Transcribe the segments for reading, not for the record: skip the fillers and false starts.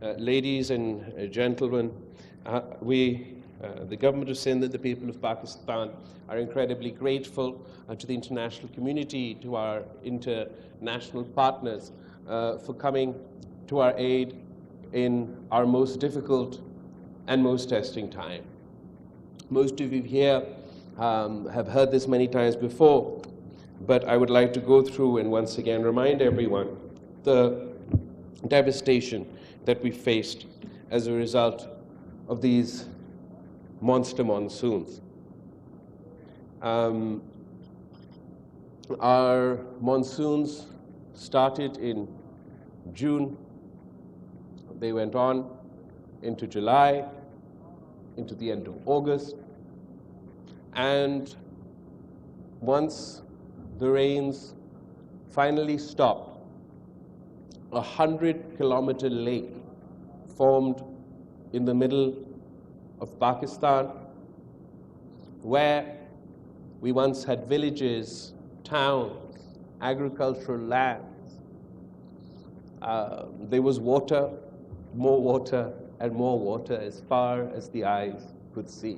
ladies and gentlemen, the government of Sindh and the people of Pakistan are incredibly grateful to the international community, to our international partners for coming to our aid in our most difficult and most testing time. Most of you here have heard this many times before, but I would like to go through and once again remind everyone the devastation that we faced as a result of these monster monsoons. Our monsoons started in June. They went on into July, into the end of August. And once the rains finally stopped, a 100-kilometer lake formed in the middle of Pakistan, where we once had villages, towns, agricultural lands. There was water, and more water as far as the eyes could see.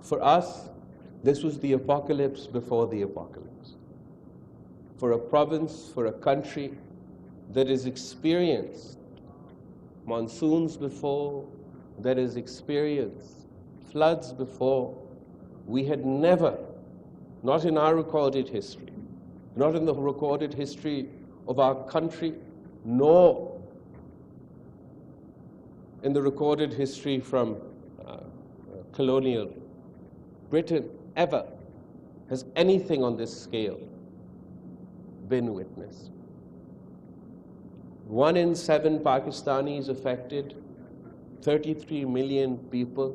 For us, this was the apocalypse before the apocalypse. For a province, for a country that has experienced monsoons before, that has experienced floods before, we had never, not in our recorded history, not in the recorded history of our country, nor in the recorded history from colonial Britain, ever has anything on this scale been witnessed. 1 in 7 Pakistanis affected, 33 million people.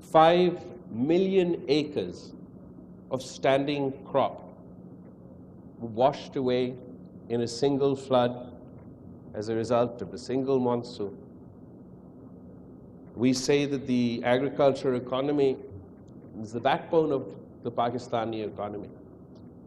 5 million acres of standing crop were washed away in a single flood as a result of a single monsoon. We say that the agriculture economy is the backbone of the Pakistani economy.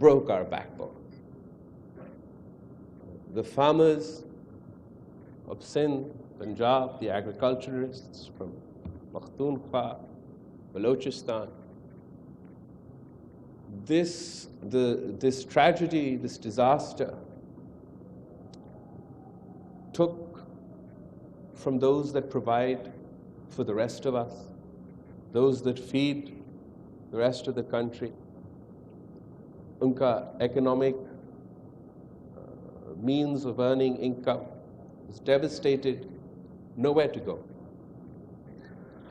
broke our backbone. The farmers of Sindh, Punjab, the agriculturists from Pakhtunkhwa, Balochistan, this tragedy, this disaster took from those that provide for the rest of us, those that feed the rest of the country. Unka economic means of earning income was devastated, nowhere to go.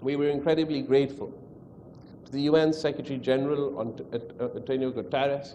we were incredibly grateful to the UN Secretary General Antonio Guterres,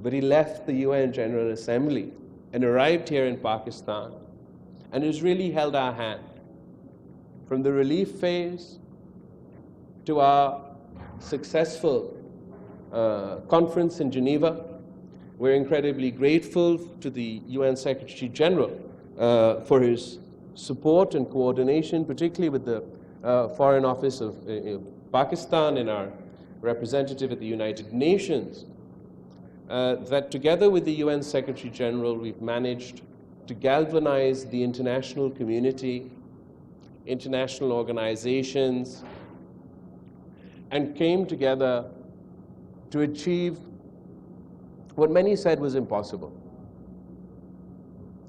But he left the UN General Assembly and arrived here in Pakistan and has really held our hand from the relief phase to our successful conference in Geneva. We're incredibly grateful to the UN Secretary General for his support and coordination, particularly with the Foreign Office of Pakistan and our representative at the United Nations, that together with the UN Secretary General, we've managed to galvanize the international community, international organizations, and came together to achieve what many said was impossible.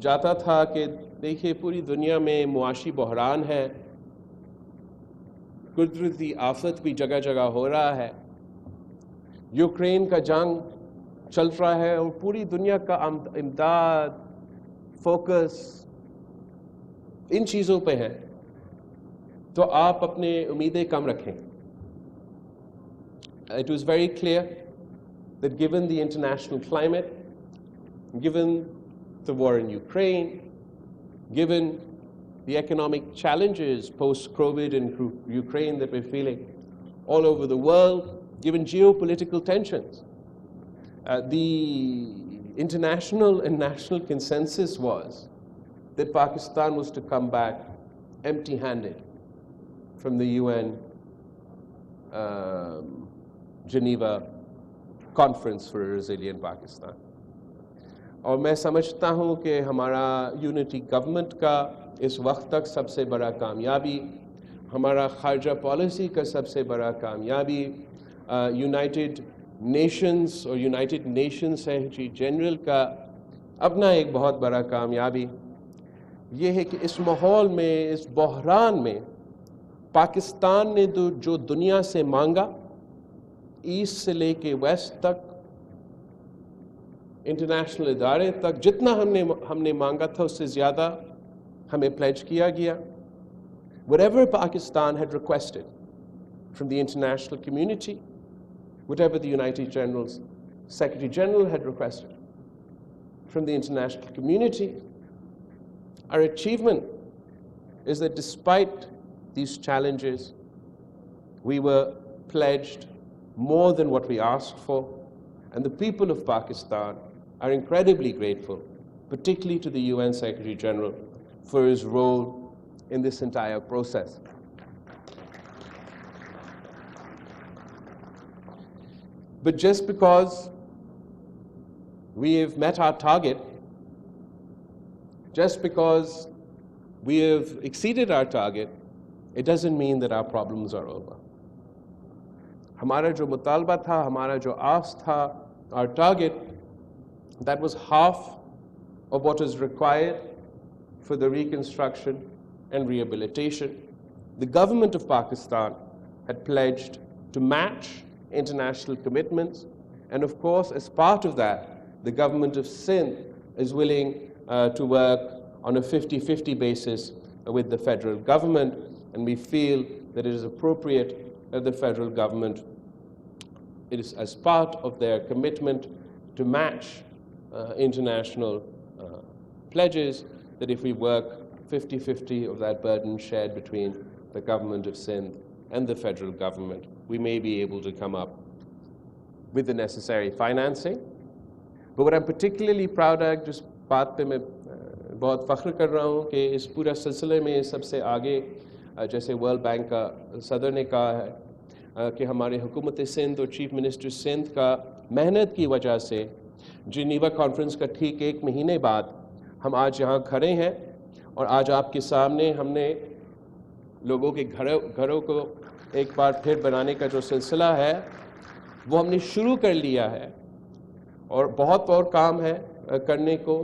جاتا تھا کہ دیکھیے پوری دنیا میں معاشی بحران ہے, قدرتی آفت بھی جگہ جگہ ہو رہا ہے, یوکرین کا جنگ چل رہا ہے اور پوری دنیا کا امداد, فوکس ان چیزوں پہ ہے, تو آپ اپنے امیدیں کم رکھیں. It was very clear that given the international climate, given the war in Ukraine, given the economic challenges post-COVID in Ukraine that we're feeling all over the world, given geopolitical tensions, the international and national consensus was that Pakistan was to come back empty-handed from the UN Geneva Conference for a Resilient Pakistan. اور میں سمجھتا ہوں کہ ہمارا unity government کا اس وقت تک سب سے بڑا کامیابی, ہمارا خارجہ پالیسی کا سب سے بڑا کامیابی, یونائٹڈ نیشنز اور یونائٹڈ نیشنز سیکریٹری جنرل کا اپنا ایک بہت بڑا کامیابی یہ ہے کہ اس ماحول میں, اس بحران میں پاکستان نے جو دنیا سے مانگا, ایسٹ سے لے کے ویسٹ تک, انٹرنیشنل ادارے تک, جتنا ہم نے مانگا تھا اس سے زیادہ ہمیں پلیج کیا گیا. Whatever Pakistan had requested from the international community, whatever the United Generals, Secretary General had requested from the international community, our achievement is that despite these challenges, we were pledged more than what we asked for, and the people of Pakistan are incredibly grateful, particularly to the UN Secretary General, for his role in this entire process. But just because we have met our target, just because we have exceeded our target, it doesn't mean that our problems are over. ہمارا جو مطالبہ تھا, ہمارا جو آس تھا, our target, that was half of what is required for the reconstruction and rehabilitation. The government of Pakistan had pledged to match international commitments, and of course, as part of that, the government of Sindh is willing to work on a 50-50 basis with the federal government, and we feel that it is appropriate that the federal government, it is as part of their commitment to match international pledges, that if we work 50-50 of that burden shared between the government of Sindh and the federal government, we may be able to come up with the necessary financing. But what I'm particularly proud of, جس بات پہ میں بہت فخر کر رہا ہوں کہ اس پورا سلسلے میں سب سے آگے, جیسے ورلڈ بینک کا صدر نے کہا ہے کہ ہمارے حکومت سندھ اور چیف منسٹر سندھ کا محنت کی وجہ سے جنیوا کانفرنس کا ٹھیک 1 مہینے بعد ہم آج یہاں کھڑے ہیں, اور آج آپ کے سامنے ہم نے لوگوں کے گھروں کو ایک بار پھر بنانے کا جو سلسلہ ہے وہ ہم نے شروع کر لیا ہے, اور بہت اور کام ہے کرنے کو.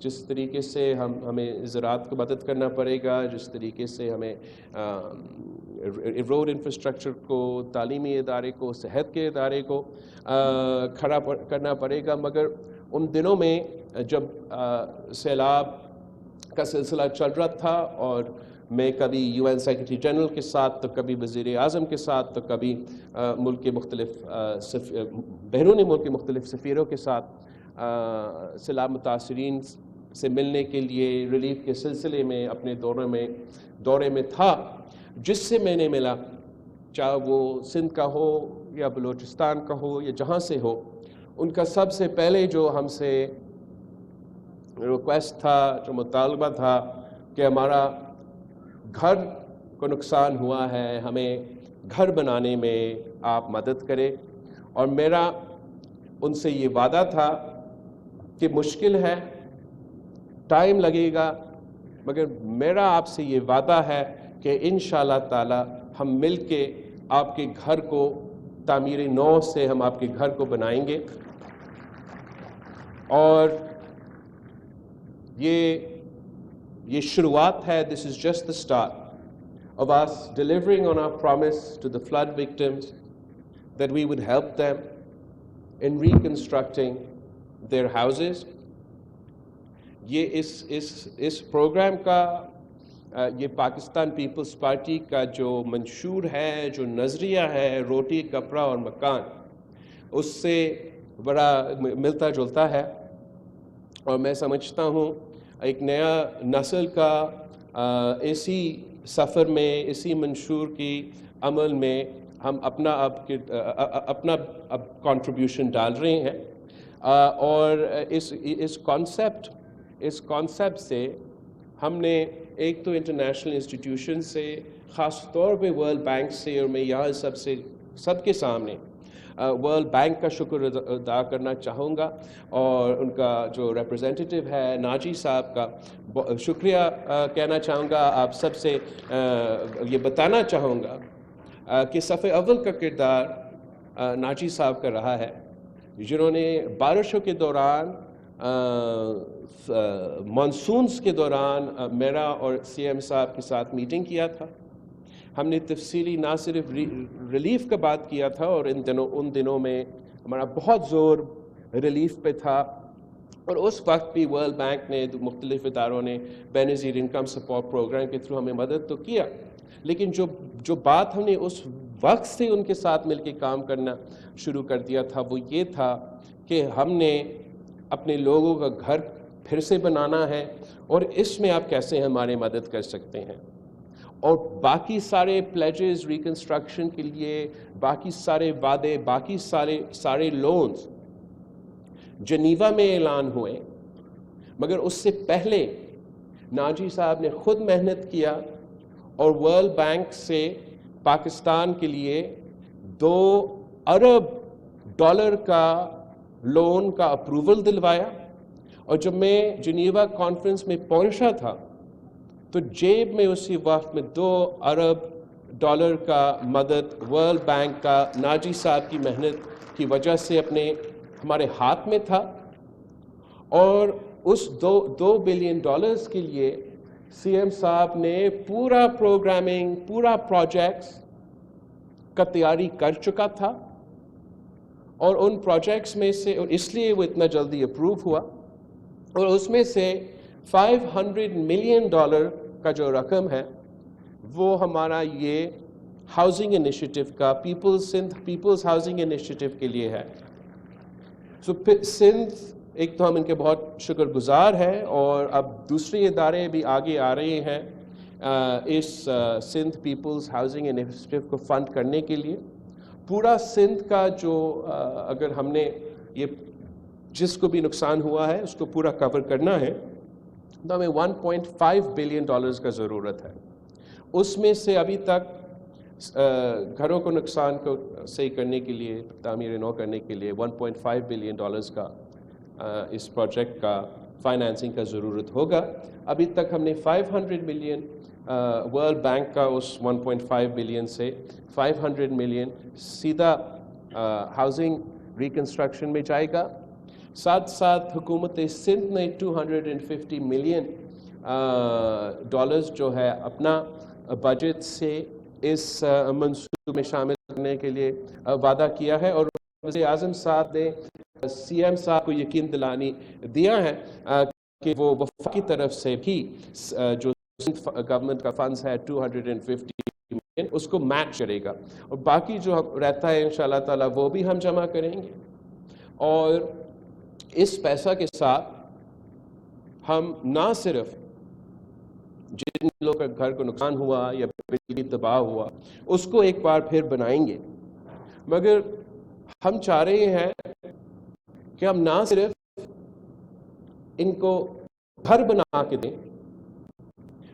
جس طریقے سے ہمیں زراعت کو مدد کرنا پڑے گا, جس طریقے سے ہمیں روڈ انفراسٹرکچر کو, تعلیمی ادارے کو, صحت کے ادارے کو کھڑا کرنا پڑے گا. مگر ان دنوں میں جب سیلاب کا سلسلہ چل رہا تھا اور میں کبھی یو این سیکریٹری جنرل کے ساتھ, تو کبھی وزیر اعظم کے ساتھ, تو کبھی ملک کے مختلف بیرون ملک کے مختلف سفیروں کے ساتھ سیلاب متاثرین سے ملنے کے لیے ریلیف کے سلسلے میں اپنے دورے میں تھا, جس سے میں نے ملا, چاہے وہ سندھ کا ہو یا بلوچستان کا ہو یا جہاں سے ہو, ان کا سب سے پہلے جو ہم سے ریکویسٹ تھا, جو مطالبہ تھا کہ ہمارا گھر کو نقصان ہوا ہے, ہمیں گھر بنانے میں آپ مدد کریں. اور میرا ان سے یہ وعدہ تھا کہ مشکل ہے, ٹائم لگے گا, مگر میرا آپ سے یہ وعدہ ہے کہ انشاءاللہ تعالی ہم مل کے آپ کے گھر کو تعمیر نو سے ہم آپ کے گھر کو بنائیں گے. اور یہ شروعات ہے. This is just the start of us delivering on our promise to the flood victims that we would help them in reconstructing their houses. یہ اس پروگرام کا یہ پاکستان پیپلز پارٹی کا جو منشور ہے, جو نظریہ ہے, روٹی کپڑا اور مکان, اس سے بڑا ملتا جلتا ہے. اور میں سمجھتا ہوں ایک نیا نسل کا اسی سفر میں, اسی منشور کی عمل میں ہم اپنا اب کنٹریبیوشن ڈال رہے ہیں. اور اس کانسیپٹ سے ہم نے ایک تو انٹرنیشنل انسٹیٹیوشن سے, خاص طور پہ ورلڈ بینک سے, اور میں یہاں سب کے سامنے ورلڈ بینک کا شکر ادا کرنا چاہوں گا, اور ان کا جو ریپرزینٹیٹیو ہے ناجی صاحب کا شکریہ کہنا چاہوں گا. آپ سب سے یہ بتانا چاہوں گا کہ صف اول کا کردار ناجی صاحب کا رہا ہے, جنہوں نے بارشوں کے دوران, مانسونز کے دوران میرا اور سی ایم صاحب کے ساتھ میٹنگ کیا تھا. ہم نے تفصیلی نہ صرف ریلیف کا بات کیا تھا, اور ان دنوں میں ہمارا بہت زور ریلیف پہ تھا, اور اس وقت بھی ورلڈ بینک نے, مختلف اداروں نے بے نظیر انکم سپورٹ پروگرام کے تھرو ہمیں مدد تو کیا, لیکن جو بات ہم نے اس وقت سے ان کے ساتھ مل کے کام کرنا شروع کر دیا تھا, وہ یہ تھا کہ ہم نے اپنے لوگوں کا گھر پھر سے بنانا ہے, اور اس میں آپ کیسے ہماری مدد کر سکتے ہیں. اور باقی سارے پلیجز ریکنسٹرکشن کے لیے, باقی سارے وعدے, باقی سارے لونز جنیوا میں اعلان ہوئے, مگر اس سے پہلے ناجی صاحب نے خود محنت کیا اور ورلڈ بینک سے پاکستان کے لیے $2 ارب کا لون کا اپروول دلوایا. اور جب میں جنیوا کانفرنس میں پہنچا تھا تو جیب میں اسی وقت میں $2 ارب کا مدد ورلڈ بینک کا ناجی صاحب کی محنت کی وجہ سے ہمارے ہاتھ میں تھا. اور اس $2 بلین کے لیے سی ایم صاحب نے پورا پروگرامنگ, پورا پروجیکٹس کا تیاری کر چکا تھا, اور ان پروجیکٹس میں سے, اور اس لیے وہ اتنا جلدی اپروو ہوا, اور اس میں سے $500 ملین کا جو رقم ہے وہ ہمارا یہ ہاؤسنگ انیشیٹو کا پیپلز ہاؤسنگ انیشیٹو کے لیے ہے. سندھ ایک تو ہم ان کے بہت شکر گزار ہیں, اور اب دوسرے ادارے بھی آگے آ رہے ہیں اس سندھ پیپلز ہاؤسنگ انیشیٹو کو فنڈ کرنے کے لیے. پورا سندھ کا جو اگر ہم نے یہ جس کو بھی نقصان ہوا ہے اس کو پورا کور کرنا ہے تو ہمیں $1.5 بلین کا ضرورت ہے. اس میں سے ابھی تک گھروں کو نقصان کو صحیح کرنے کے لیے, تعمیر نو کرنے کے لیے $1.5 بلین کا اس پروجیکٹ کا فائنانسنگ کا ضرورت ہوگا. ابھی تک ہم نے $500 ملین ورلڈ بینک کا اس 1.5 بلین سے 500 ملین سیدھا ہاؤسنگ ریکنسٹرکشن میں جائے گا. ساتھ ساتھ حکومت سندھ نے $250 ملین جو ہے اپنا بجٹ سے اس منصوبے میں شامل کرنے کے لیے وعدہ کیا ہے, اور وزیر اعظم صاحب نے سی ایم صاحب کو یقین دلانی دیا ہے کہ وہ وفاق کی طرف سے بھی جو گورنمنٹ کا فنڈز ہے 250 ملین اس کو میچ کرے گا, اور باقی جو رہتا ہے انشاءاللہ تعالی وہ بھی ہم جمع کریں گے. اور اس پیسہ کے ساتھ ہم نہ صرف جن لوگوں کا گھر کو نقصان ہوا یا بجلی تباہ ہوا اس کو ایک بار پھر بنائیں گے, مگر ہم چاہ رہے ہیں کہ ہم نہ صرف ان کو گھر بنا کے دیں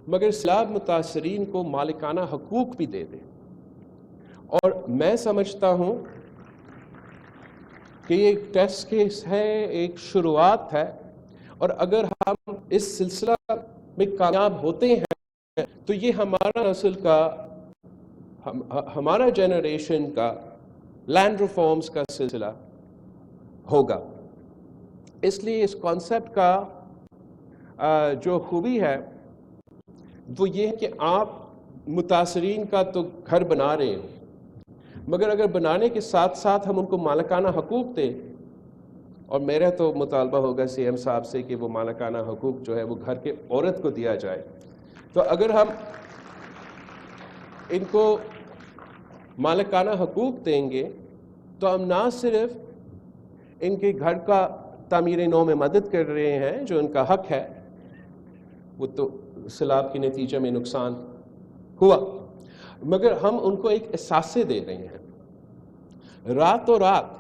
مگر سیلاب متاثرین کو مالکانہ حقوق بھی دے دیں. اور میں سمجھتا ہوں کہ یہ ایک ٹیسٹ کیس ہے, ایک شروعات ہے, اور اگر ہم اس سلسلہ میں کامیاب ہوتے ہیں تو یہ ہمارا نسل کا, ہمارا جنریشن کا لینڈ ریفارمز کا سلسلہ ہوگا. اس لیے اس کانسیپٹ کا جو خوبی ہے وہ یہ ہے کہ آپ متاثرین کا تو گھر بنا رہے ہو، مگر اگر بنانے کے ساتھ ساتھ ہم ان کو مالکانہ حقوق دیں، اور میرا تو مطالبہ ہوگا سی ایم صاحب سے کہ وہ مالکانہ حقوق جو ہے وہ گھر کے عورت کو دیا جائے، تو اگر ہم ان کو مالکانہ حقوق دیں گے تو ہم نہ صرف ان کے گھر کا تعمیر نو میں مدد کر رہے ہیں جو ان کا حق ہے، وہ تو سیلاب کے نتیجے میں نقصان ہوا، مگر ہم ان کو ایک احساسے دے رہے ہیں۔ راتوں رات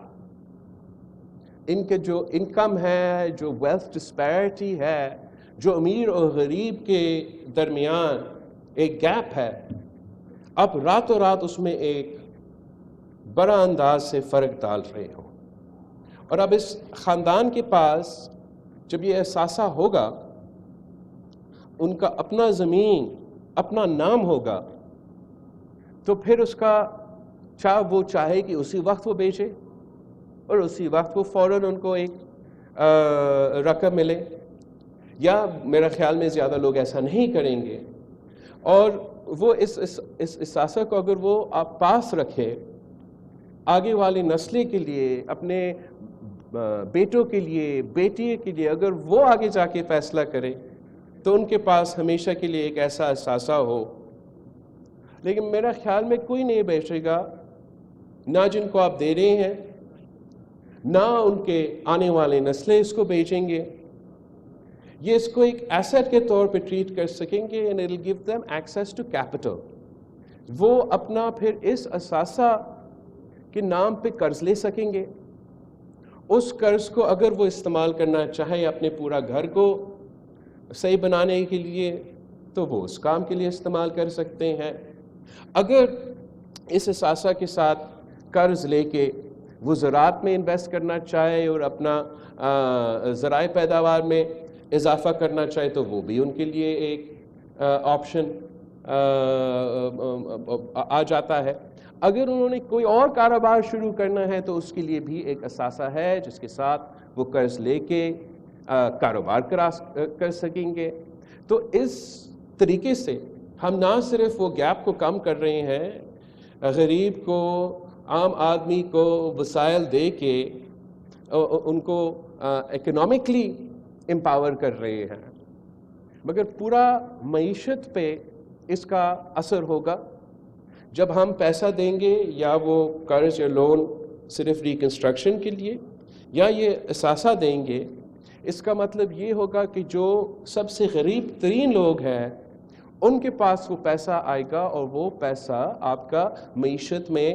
ان کے جو انکم ہے، جو ویلتھ ڈسپیرٹی ہے، جو امیر اور غریب کے درمیان ایک گیپ ہے، اب راتوں رات اس میں ایک بڑا انداز سے فرق ڈال رہے ہو، اور اب اس خاندان کے پاس جب یہ احساسہ ہوگا، ان کا اپنا زمین، اپنا نام ہوگا، تو پھر اس کا وہ چاہے کہ اسی وقت وہ بیچے اور اسی وقت وہ فوراً ان کو ایک رقم ملے، یا میرا خیال میں زیادہ لوگ ایسا نہیں کریں گے، اور وہ اس احساسہ کو اگر وہ آپ پاس رکھے آگے والی نسلیں کے لیے، اپنے بیٹوں کے لیے، بیٹی کے لیے، اگر وہ آگے جا کے فیصلہ کرے تو ان کے پاس ہمیشہ کے لیے ایک ایسا احساسہ ہو۔ لیکن میرا خیال میں کوئی نہیں بیچے گا، نہ جن کو آپ دے رہے ہیں، نہ ان کے آنے والے نسلیں اس کو بیچیں گے، یہ اس کو ایک ایسٹ کے طور پہ ٹریٹ کر سکیں گے، and it'll give them access to capital۔ وہ اپنا پھر اس اثاثہ کے نام پہ قرض لے سکیں گے، اس قرض کو اگر وہ استعمال کرنا چاہے اپنے پورا گھر کو صحیح بنانے کے لیے تو وہ اس کام کے لیے استعمال کر سکتے ہیں۔ اگر اس اثاثہ کے ساتھ قرض لے کے وہ زراعت میں انویسٹ کرنا چاہے اور اپنا ذرائع پیداوار میں اضافہ کرنا چاہے تو وہ بھی ان کے لیے ایک آپشن آ جاتا ہے۔ اگر انہوں نے کوئی اور کاروبار شروع کرنا ہے تو اس کے لیے بھی ایک اثاثہ ہے جس کے ساتھ وہ قرض لے کے کاروبار کر سکیں گے۔ تو اس طریقے سے ہم نہ صرف وہ گیپ کو کم کر رہے ہیں، غریب کو، عام آدمی کو وسائل دے کے ان کو اکنامکلی امپاور کر رہے ہیں، مگر پورا معیشت پہ اس کا اثر ہوگا جب ہم پیسہ دیں گے، یا وہ قرض یا لون صرف ریکنسٹرکشن کے لیے، یا یہ اثاثہ دیں گے۔ اس کا مطلب یہ ہوگا کہ جو سب سے غریب ترین لوگ ہیں ان کے پاس وہ پیسہ آئے گا، اور وہ پیسہ آپ کا معیشت میں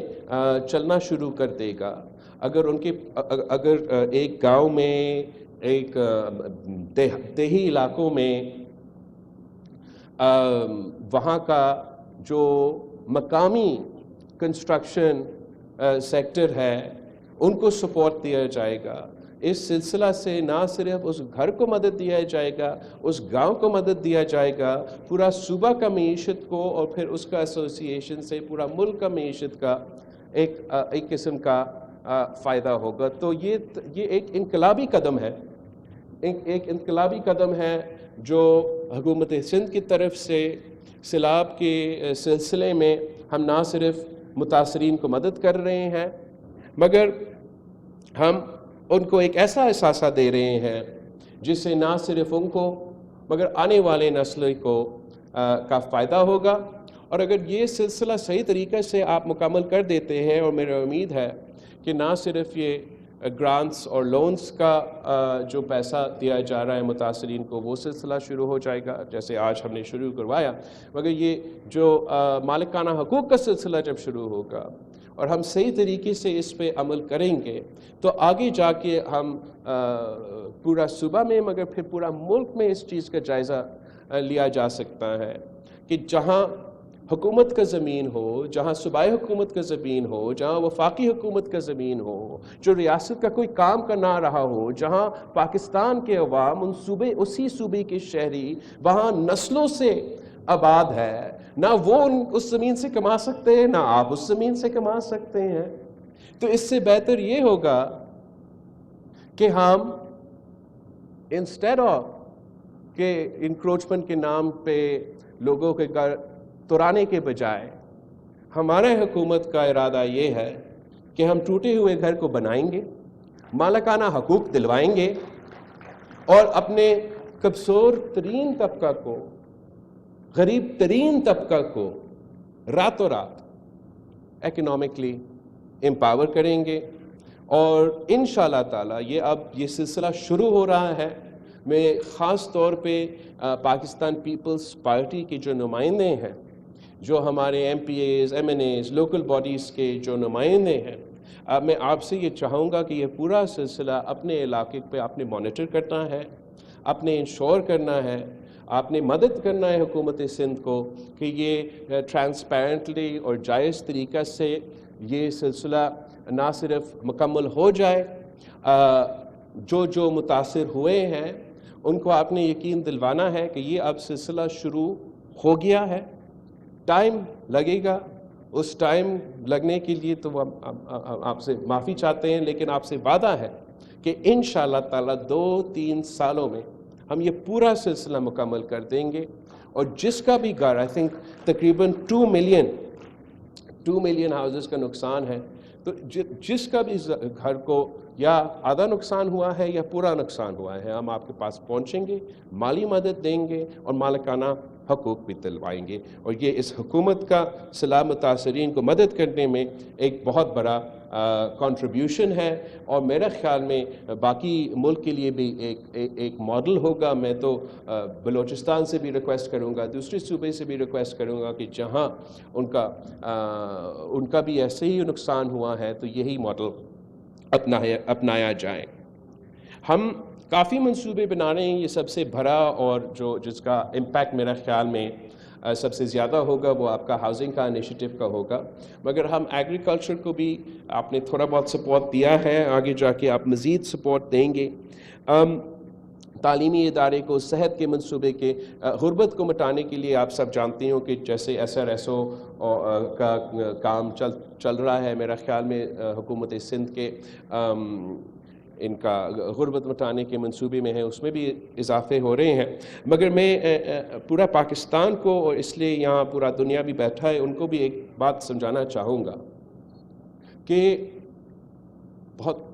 چلنا شروع کر دے گا۔ اگر ایک گاؤں میں، ایک دیہی علاقوں میں وہاں کا جو مقامی کنسٹرکشن سیکٹر ہے ان کو سپورٹ دیا جائے گا، اس سلسلہ سے نہ صرف اس گھر کو مدد دیا جائے گا، اس گاؤں کو مدد دیا جائے گا، پورا صوبہ کا معیشت کو، اور پھر اس کا ایسوسیشن سے پورا ملک کا معیشت کا ایک قسم کا فائدہ ہوگا۔ تو یہ ایک انقلابی قدم ہے، ایک انقلابی قدم ہے جو حکومت سندھ کی طرف سے سیلاب کے سلسلے میں ہم نہ صرف متاثرین کو مدد کر رہے ہیں، مگر ہم ان کو ایک ایسا احساسہ دے رہے ہیں جس سے نہ صرف ان کو مگر آنے والے نسل کو کا فائدہ ہوگا۔ اور اگر یہ سلسلہ صحیح طریقے سے آپ مکمل کر دیتے ہیں، اور میرا امید ہے کہ نہ صرف یہ گرانٹس اور لونز کا جو پیسہ دیا جا رہا ہے متاثرین کو وہ سلسلہ شروع ہو جائے گا جیسے آج ہم نے شروع کروایا، مگر یہ جو مالکانہ حقوق کا سلسلہ جب شروع ہوگا اور ہم صحیح طریقے سے اس پہ عمل کریں گے تو آگے جا کے ہم پورا صوبہ میں مگر پھر پورا ملک میں اس چیز کا جائزہ لیا جا سکتا ہے کہ جہاں حکومت کا زمین ہو، جہاں صوبائی حکومت کا زمین ہو، جہاں وفاقی حکومت کا زمین ہو، جو ریاست کا کوئی کام کا نہ رہا ہو، جہاں پاکستان کے عوام اسی صوبے کے شہری وہاں نسلوں سے آباد ہے، نہ وہ اس زمین سے کما سکتے ہیں، نہ آپ اس زمین سے کما سکتے ہیں، تو اس سے بہتر یہ ہوگا کہ ہم انسٹیڈ آف کہ انکروچمنٹ کے نام پہ لوگوں کے گھر توڑانے کے بجائے ہمارے حکومت کا ارادہ یہ ہے کہ ہم ٹوٹے ہوئے گھر کو بنائیں گے, مالکانہ حقوق دلوائیں گے اور اپنے کمزور ترین طبقہ کو, غریب ترین طبقہ کو راتوں رات اکنامکلی امپاور کریں گے. اور انشاءاللہ تعالی یہ سلسلہ شروع ہو رہا ہے. میں خاص طور پہ پاکستان پیپلز پارٹی کے جو نمائندے ہیں, جو ہمارے MPs, MNAs, local bodies کے جو نمائندے ہیں, میں آپ سے یہ چاہوں گا کہ یہ پورا سلسلہ اپنے علاقے پہ آپ نے مانیٹر کرنا ہے, آپ نے انشور کرنا ہے, آپ نے مدد کرنا ہے حکومت سندھ کو کہ یہ ٹرانسپیرنٹلی اور جائز طریقہ سے یہ سلسلہ نہ صرف مکمل ہو جائے, جو متاثر ہوئے ہیں ان کو آپ نے یقین دلوانا ہے کہ یہ اب سلسلہ شروع ہو گیا ہے. ٹائم لگے گا, اس ٹائم لگنے کے لیے تو آپ سے معافی چاہتے ہیں, لیکن آپ سے وعدہ ہے کہ انشاءاللہ تعالی 2-3 سالوں میں ہم یہ پورا سلسلہ مکمل کر دیں گے. اور جس کا بھی گھر, آئی تھنک تقریباً 2 ملین ہاؤسز کا نقصان ہے, تو جس کا بھی گھر کو یا آدھا نقصان ہوا ہے یا پورا نقصان ہوا ہے, ہم آپ کے پاس پہنچیں گے, مالی مدد دیں گے اور مالکانہ حقوق بھی دلوائیں گے. اور یہ اس حکومت کا سیلاب متاثرین کو مدد کرنے میں ایک بہت بڑا کنٹریبیوشن ہے, اور میرا خیال میں باقی ملک کے لیے بھی ایک ماڈل ہوگا. میں تو بلوچستان سے بھی ریکویسٹ کروں گا, دوسرے صوبے سے بھی ریکویسٹ کروں گا کہ جہاں ان کا بھی ایسے ہی نقصان ہوا ہے تو یہی ماڈل اپنایا جائے. ہم کافی منصوبے بنا رہے ہیں. یہ سب سے بڑا اور جس کا امپیکٹ میرا خیال میں سب سے زیادہ ہوگا وہ آپ کا ہاؤسنگ کا انیشیٹو کا ہوگا, مگر ہم ایگریکلچر کو بھی آپ نے تھوڑا بہت سپورٹ دیا ہے, آگے جا کے آپ مزید سپورٹ دیں گے. تعلیمی ادارے کو, صحت کے منصوبے کے, غربت کو مٹانے کے لیے آپ سب جانتے ہو کہ جیسے ایس آر ایس او کا کام چل رہا ہے, میرا خیال میں حکومت سندھ کے ان کا غربت مٹانے کے منصوبے میں ہے, اس میں بھی اضافے ہو رہے ہیں. مگر میں پورا پاکستان کو, اور اس لیے یہاں پورا دنیا بھی بیٹھا ہے, ان کو بھی ایک بات سمجھانا چاہوں گا کہ بہت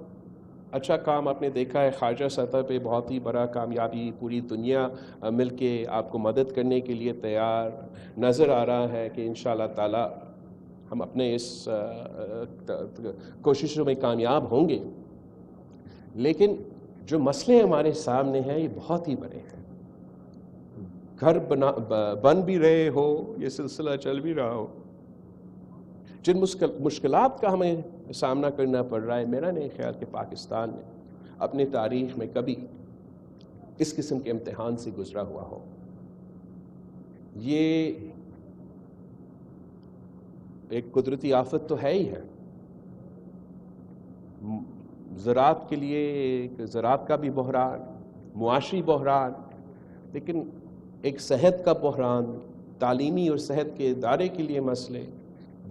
اچھا کام آپ نے دیکھا ہے خارجہ سطح پہ, بہت ہی بڑا کامیابی, پوری دنیا مل کے آپ کو مدد کرنے کے لیے تیار نظر آ رہا ہے کہ انشاءاللہ تعالی ہم اپنے اس کوششوں میں کامیاب ہوں گے. لیکن جو مسئلے ہمارے سامنے ہیں یہ بہت ہی بڑے ہیں. گھر بن بھی رہے ہو, یہ سلسلہ چل بھی رہا ہو, جن مشکلات کا ہمیں سامنا کرنا پڑ رہا ہے, میرا نہیں خیال کہ پاکستان نے اپنے تاریخ میں کبھی اس قسم کے امتحان سے گزرا ہوا ہو. یہ ایک قدرتی آفت تو ہے ہی ہے. زراعت کے لیے زراعت کا بھی بحران, معاشی بحران, لیکن ایک صحت کا بحران, تعلیمی اور صحت کے ادارے کے لیے مسئلے,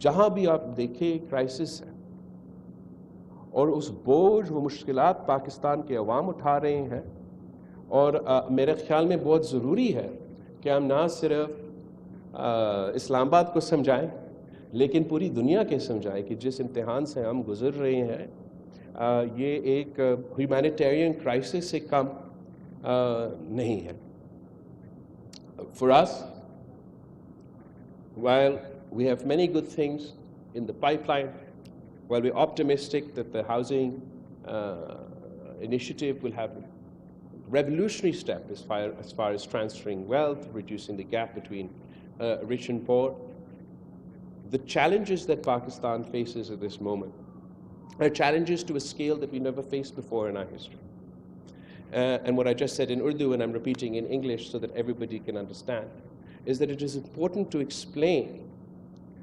جہاں بھی آپ دیکھیں کرائسس ہے. اور اس بوجھ و مشکلات پاکستان کے عوام اٹھا رہے ہیں, اور میرے خیال میں بہت ضروری ہے کہ ہم نہ صرف اسلام آباد کو سمجھائیں لیکن پوری دنیا کے سمجھائیں کہ جس امتحان سے ہم گزر رہے ہیں یہ ایک ہیومینیٹیرین کرائسس سے کم نہیں ہے. For us, while we have many good things in the pipeline, while we're optimistic that the housing initiative will have a revolutionary step as far as transferring wealth, reducing the gap between rich and poor, the challenges that Pakistan faces at this moment are challenges to a scale that we never faced before in our history. And what I just said in Urdu, and I'm repeating in English so that everybody can understand, is that it is important to explain,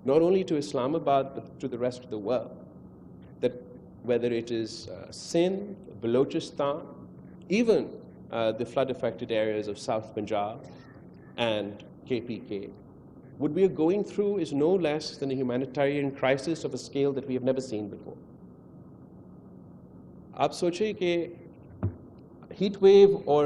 not only to Islamabad, but to the rest of the world, that whether it is Sindh, Balochistan, even the flood-affected areas of South Punjab and KPK, what we are going through is no less than a humanitarian crisis of a scale that we have never seen before. آپ سوچیں کہ heat wave اور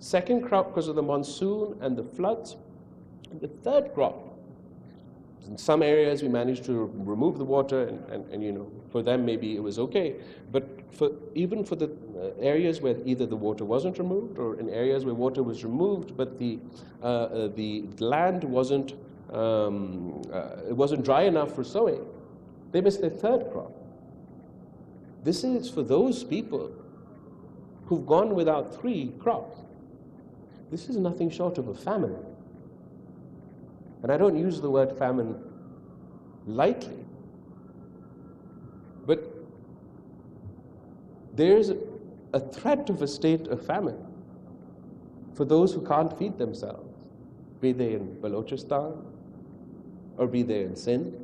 second crop because of the monsoon and the floods, and the third crop, in some areas we managed to remove the water, and you know, for them maybe it was okay, but even for the areas where either the water wasn't removed, or in areas where water was removed but the land wasn't it wasn't dry enough for sowing, they missed their third crop. This is for those people who've gone without three crops. This is nothing short of a famine. And I don't use the word famine lightly. But there's a threat of a state of famine for those who can't feed themselves, be they in Balochistan or be they in Sindh.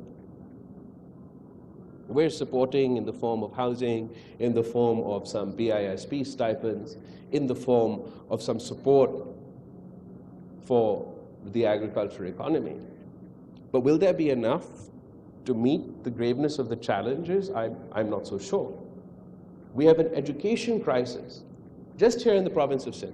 We're supporting in the form of housing, in the form of some BISP stipends, in the form of some support for the agriculture economy. But will there be enough to meet the graveness of the challenges? I'm not so sure. We have an education crisis just here in the province of Sindh.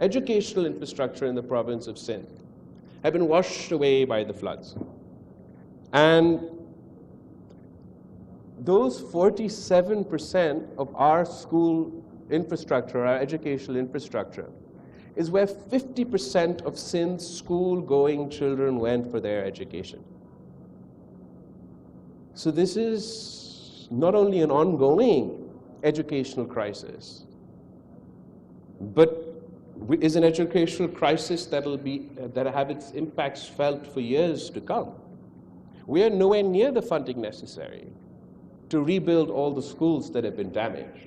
educational infrastructure in the province of Sindh have been washed away by the floods. And those 47% of our school infrastructure, our educational infrastructure, is where 50% of Sindh's school-going children went for their education. So this is not only an ongoing educational crisis, but is an educational crisis that'll have its impacts felt for years to come. We are nowhere near the funding necessary to rebuild all the schools that have been damaged.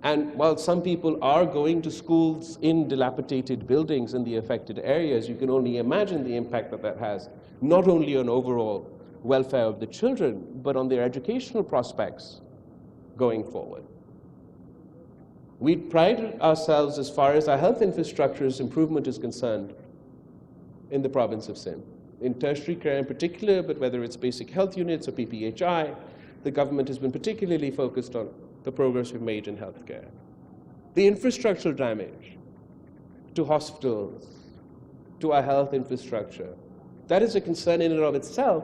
And while some people are going to schools in dilapidated buildings in the affected areas, you can only imagine the impact that has, not only on overall welfare of the children, but on their educational prospects going forward. We pride ourselves as far as our health infrastructure's improvement is concerned in the province of Sindh. In tertiary care in particular, but whether it's basic health units or PPHI, the government has been particularly focused on the progress we've made in healthcare. The infrastructural damage to hospitals, to our health infrastructure, that is a concern in and of itself.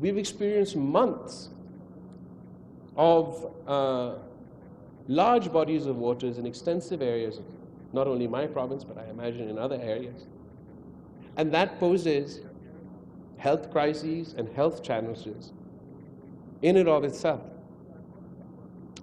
We've experienced months of large bodies of waters in extensive areas of not only my province, but I imagine in other areas. And that poses health crises and health challenges in and of itself.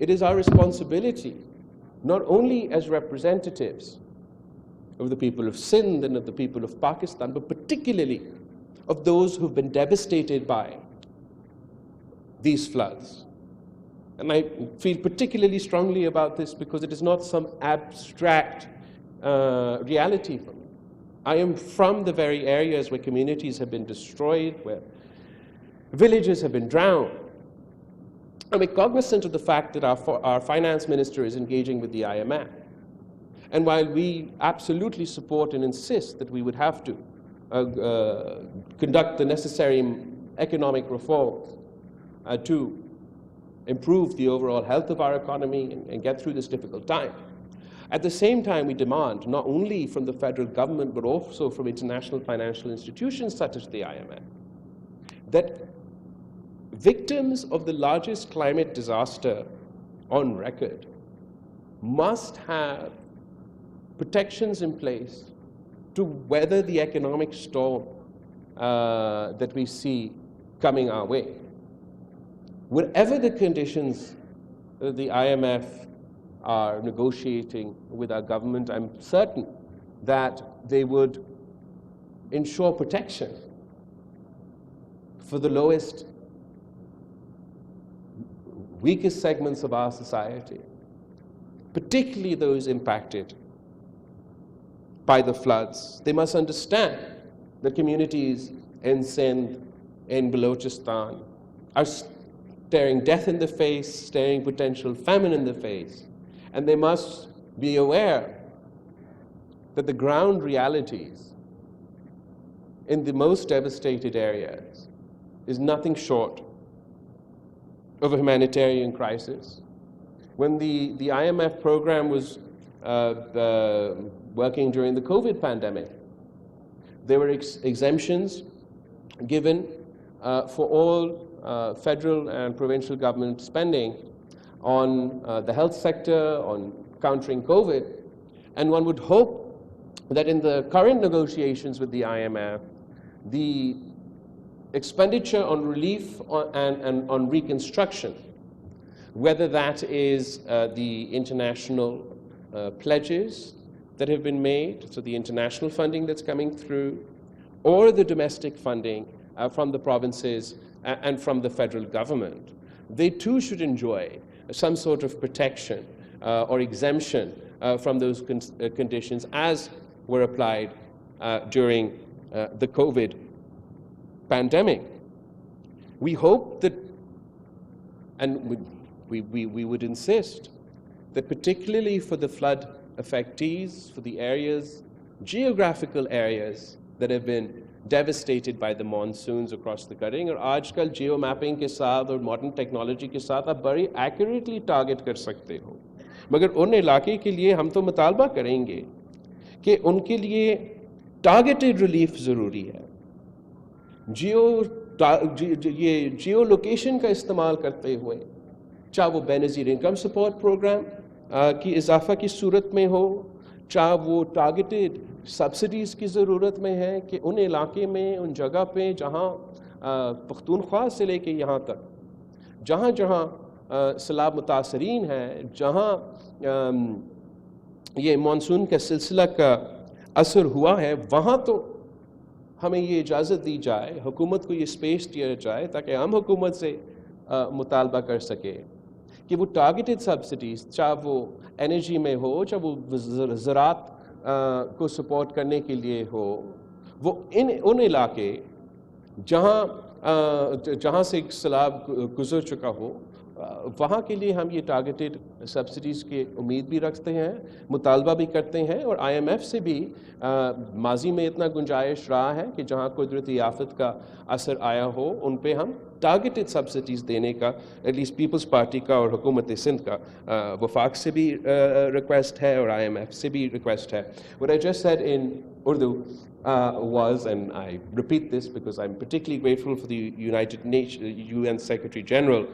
It is our responsibility, not only as representatives of the people of Sindh and of the people of Pakistan, but particularly of those who've been devastated by these floods. And I feel particularly strongly about this because it is not some abstract reality for me. I am from the very areas where communities have been destroyed, where villages have been drowned. I'm cognizant of the fact that our finance minister is engaging with the IMF. And while we absolutely support and insist that we would have to conduct the necessary economic reforms to improve the overall health of our economy and get through this difficult time, at the same time we demand not only from the federal government but also from international financial institutions such as the IMF that victims of the largest climate disaster on record must have protections in place to weather the economic storm that we see coming our way. Whatever the conditions the IMF are negotiating with our government, I'm certain that they would ensure protection for the lowest, weakest segments of our society, particularly those impacted by the floods. They must understand that communities in Sindh, in Balochistan, are staring death in the face, staring potential famine in the face, and they must be aware that the ground realities in the most devastated areas is nothing short of a humanitarian crisis. When the IMF program was working during the COVID pandemic, there were exemptions given for all federal and provincial government spending on the health sector, on countering COVID, and one would hope that in the current negotiations with the IMF, the expenditure on relief and on reconstruction, whether that is the international pledges that have been made, so the international funding that's coming through, or the domestic funding from the provinces and from the federal government, they too should enjoy some sort of protection or exemption from those conditions as were applied during the COVID pandemic. We hope that, and we would insist, that particularly for the flood affectees, for the areas, geographical areas that have been devastated by the monsoons across the country. اور آج کل Jio mapping کے ساتھ اور modern technology کے ساتھ آپ بڑی ایکوریٹلی ٹارگٹ کر سکتے ہو، مگر ان علاقے کے لیے ہم تو مطالبہ کریں گے کہ ان کے لیے ٹارگیٹڈ ریلیف ضروری ہے. یہ جیو لوکیشن کا استعمال کرتے ہوئے، چاہے وہ بے نظیر انکم سپورٹ پروگرام کی اضافہ کی صورت میں ہو، چاہے وہ ٹارگیٹڈ سبسڈیز کی ضرورت میں ہے کہ ان علاقے میں، ان جگہ پہ جہاں پختونخوا سے لے کے یہاں تک جہاں جہاں سیلاب متاثرین ہیں، جہاں یہ مانسون کا سلسلہ کا اثر ہوا ہے، وہاں تو ہمیں یہ اجازت دی جائے، حکومت کو یہ اسپیس دیا جائے تاکہ ہم حکومت سے مطالبہ کر سکے کہ وہ ٹارگیٹڈ سبسڈیز، چاہے وہ انرجی میں ہو، چاہے وہ زراعت کو سپورٹ کرنے کے لیے ہو، وہ ان علاقے جہاں سے سیلاب گزر چکا ہو، وہاں کے لیے ہم یہ ٹارگیٹڈ سبسڈیز کی امید بھی رکھتے ہیں، مطالبہ بھی کرتے ہیں، اور آئی ایم ایف سے بھی ماضی میں اتنا گنجائش رہا ہے کہ جہاں قدرتی آفت کا اثر آیا ہو ان پہ ہم ٹارگیٹڈ سبسڈیز دینے کا ایٹ لیسٹ پیپلز پارٹی کا اور حکومت سندھ کا وفاق سے بھی ریکویسٹ ہے اور آئی ایم ایف سے بھی ریکویسٹ ہے. What I just said in Urdu was, and I repeat this because I'm particularly grateful for the United Nations UN Secretary General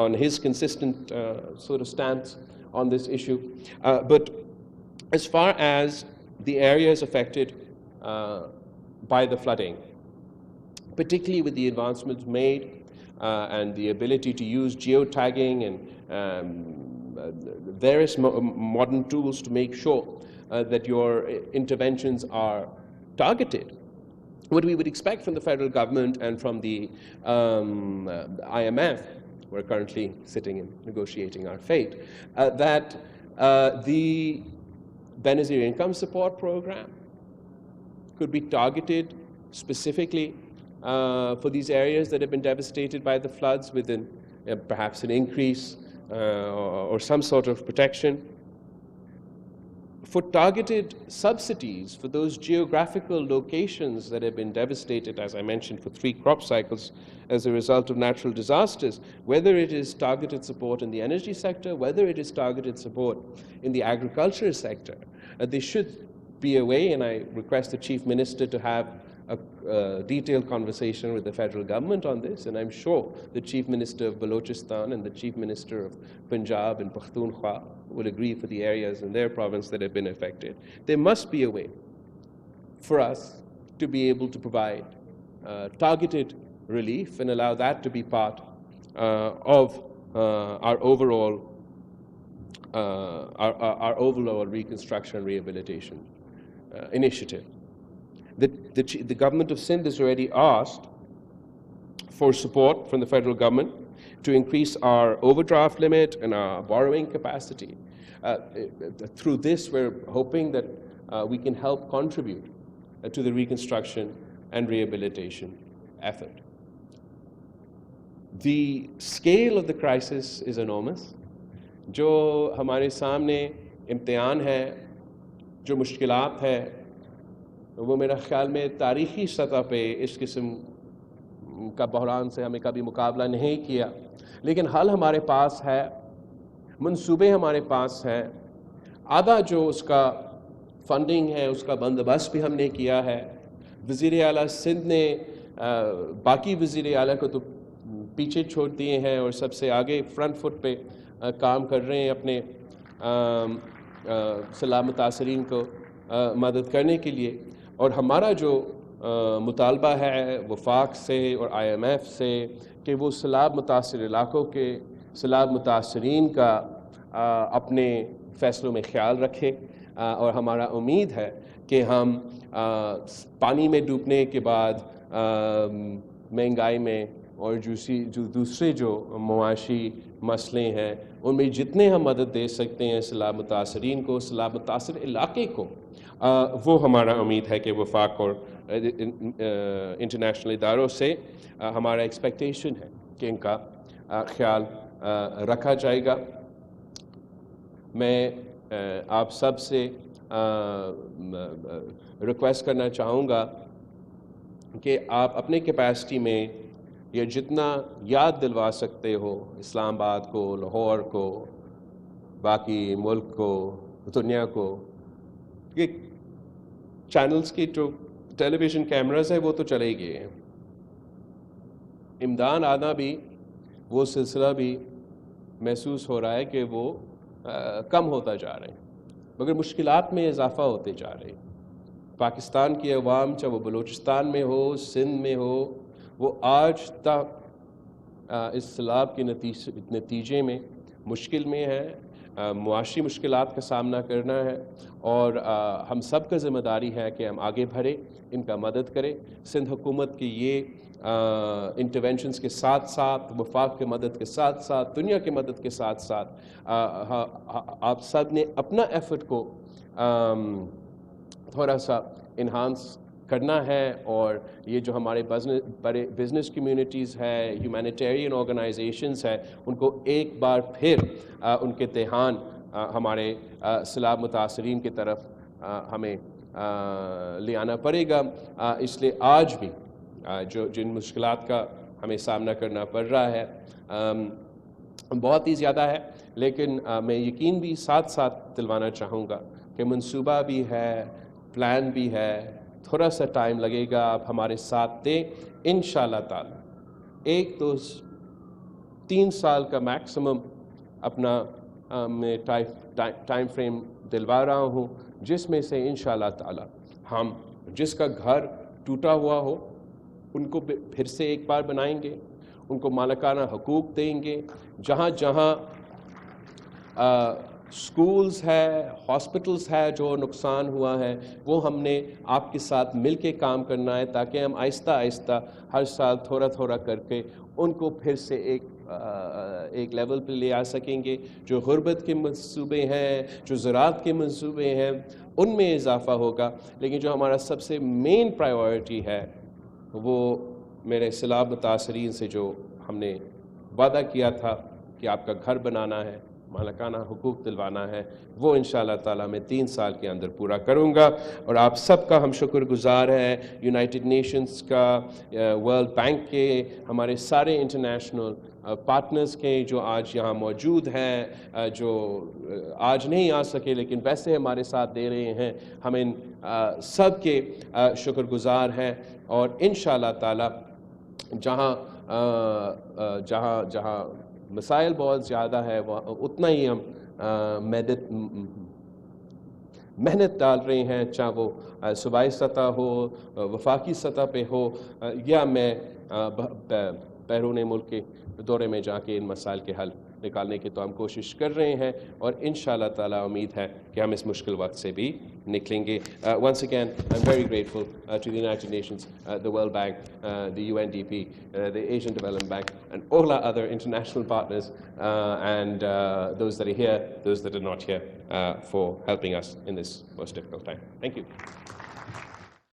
on his consistent sort of stance on this issue. But as far as the areas affected by the flooding, particularly with the advancements made and the ability to use geotagging and various modern tools to make sure that your interventions are targeted, what we would expect from the federal government and from the IMF, we're currently sitting and negotiating our fate, that the Benazir Income Support Program could be targeted specifically for these areas that have been devastated by the floods with perhaps an increase or some sort of protection. For targeted subsidies for those geographical locations that have been devastated, as I mentioned, for 3 crop cycles as a result of natural disasters, whether it is targeted support in the energy sector, whether it is targeted support in the agriculture sector, there should be a way, and I request the Chief Minister to have a detailed conversation with the federal government on this, and I'm sure the Chief Minister of Balochistan and the Chief Minister of Punjab and Pakhtunkhwa will agree for the areas in their province that have been affected. There must be a way for us to be able to provide targeted relief and allow that to be part of our overall reconstruction and rehabilitation initiative. The government of Sindh has already asked for support from the federal government to increase our overdraft limit and our borrowing capacity. Through this, we're hoping that we can help contribute to the reconstruction and rehabilitation effort. The scale of the crisis is enormous. جو ہمارے سامنے امتحان ہے، جو مشکلات ہے، وہ میرا خیال میں تاریخی سطح پہ اس قسم کا بحران سے ہمیں کبھی مقابلہ نہیں کیا، لیکن حل ہمارے پاس ہے، منصوبے ہمارے پاس ہیں، آدھا جو اس کا فنڈنگ ہے اس کا بندوبست بھی ہم نے کیا ہے. وزیر اعلیٰ سندھ نے باقی وزیر اعلیٰ کو تو پیچھے چھوڑ دیے ہیں اور سب سے آگے فرنٹ فٹ پہ کام کر رہے ہیں اپنے سیلاب متاثرین کو مدد کرنے کے لیے. اور ہمارا جو مطالبہ ہے وفاق سے اور آئی ایم ایف سے کہ وہ سیلاب متاثر علاقوں کے سیلاب متاثرین کا اپنے فیصلوں میں خیال رکھیں، اور ہمارا امید ہے کہ ہم پانی میں ڈوبنے کے بعد مہنگائی میں اور دوسرے جو معاشی مسئلے ہیں ان میں جتنے ہم مدد دے سکتے ہیں سیلاب متاثرین کو، سیلاب متاثر علاقے کو، وہ ہمارا امید ہے کہ وفاق اور انٹرنیشنل اداروں سے ہمارا ایکسپیکٹیشن ہے کہ ان کا خیال رکھا جائے گا. میں آپ سب سے ریکویسٹ کرنا چاہوں گا کہ آپ اپنے کیپیسٹی میں یہ جتنا یاد دلوا سکتے ہو اسلام آباد کو، لاہور کو، باقی ملک کو، دنیا کو، یہ چینلز کی جو ٹیلی ویژن کیمراز ہیں وہ تو چلے گئے ہیں، امداد آنا بھی، وہ سلسلہ بھی محسوس ہو رہا ہے کہ وہ کم ہوتا جا رہے ہیں، مگر مشکلات میں اضافہ ہوتے جا رہے ہیں۔ پاکستان کی عوام، چاہے وہ بلوچستان میں ہو، سندھ میں ہو، وہ آج تک اس سیلاب کے نتیجے میں مشکل میں ہے، معاشی مشکلات کا سامنا کرنا ہے، اور ہم سب کا ذمہ داری ہے کہ ہم آگے بڑھیں، ان کا مدد کریں۔ سندھ حکومت کی یہ انٹرونشنز کے ساتھ ساتھ، وفاق کے مدد کے ساتھ ساتھ، دنیا کے مدد کے ساتھ ساتھ آپ سب نے اپنا ایفرٹ کو تھوڑا سا انہانس کرنا ہے، اور یہ جو ہمارے بڑے بزنس کمیونٹیز ہے، ہیومینیٹیرین آرگنائزیشنز ہے، ان کو ایک بار پھر ان کے دھیان ہمارے سیلاب متاثرین کی طرف ہمیں لے آنا پڑے گا۔ اس لیے آج بھی جن مشکلات کا ہمیں سامنا کرنا پڑ رہا ہے بہت ہی زیادہ ہے، لیکن میں یقین بھی ساتھ ساتھ دلوانا چاہوں گا کہ منصوبہ بھی ہے، پلان بھی ہے، تھوڑا سا ٹائم لگے گا، آپ ہمارے ساتھ دیں، انشاءاللہ تعالی 3 سال کا میکسیمم اپنا میں ٹائم فریم دلوا رہا ہوں، جس میں سے انشاءاللہ تعالی ہم جس کا گھر ٹوٹا ہوا ہو ان کو پھر سے ایک بار بنائیں گے، ان کو مالکانہ حقوق دیں گے، جہاں جہاں سکولز ہے، ہاسپٹلز ہے جو نقصان ہوا ہے، وہ ہم نے آپ کے ساتھ مل کے کام کرنا ہے، تاکہ ہم آہستہ آہستہ ہر سال تھوڑا تھوڑا کر کے ان کو پھر سے ایک لیول پہ لے آ سکیں گے۔ جو غربت کے منصوبے ہیں، جو زراعت کے منصوبے ہیں، ان میں اضافہ ہوگا، لیکن جو ہمارا سب سے مین پرائیورٹی ہے وہ میرے سیلاب متاثرین سے جو ہم نے وعدہ کیا تھا کہ آپ کا گھر بنانا ہے، مالکانہ حقوق دلوانا ہے، وہ انشاءاللہ تعالیٰ میں 3 سال کے اندر پورا کروں گا۔ اور آپ سب کا ہم شکر گزار ہیں، یونائٹڈ نیشنز کا، ورلڈ بینک کے، ہمارے سارے انٹرنیشنل پارٹنرز کے جو آج یہاں موجود ہیں، جو آج نہیں آ سکے لیکن ویسے ہمارے ساتھ دے رہے ہیں، ہم ان سب کے شکر گزار ہیں، اور انشاءاللہ تعالیٰ جہاں مسائل بہت زیادہ ہے اتنا ہی ہم محنت ڈال رہے ہیں، چاہے وہ صوبائی سطح ہو، وفاقی سطح پہ ہو، یا میں بیرون ملک کے دورے میں جا کے ان مسائل کے حل نکالنے کی تو ہم کوشش کر رہے ہیں، اور انشاءاللہ تعالیٰ امید ہے کہ ہم اس مشکل وقت سے بھی نکلیں گے۔ Once again, I'm very grateful to the United Nations, the World Bank, the UNDP, the Asian Development Bank, and all our other international partners, and those that are here, those that are not here, for helping us in this most difficult time. Thank you.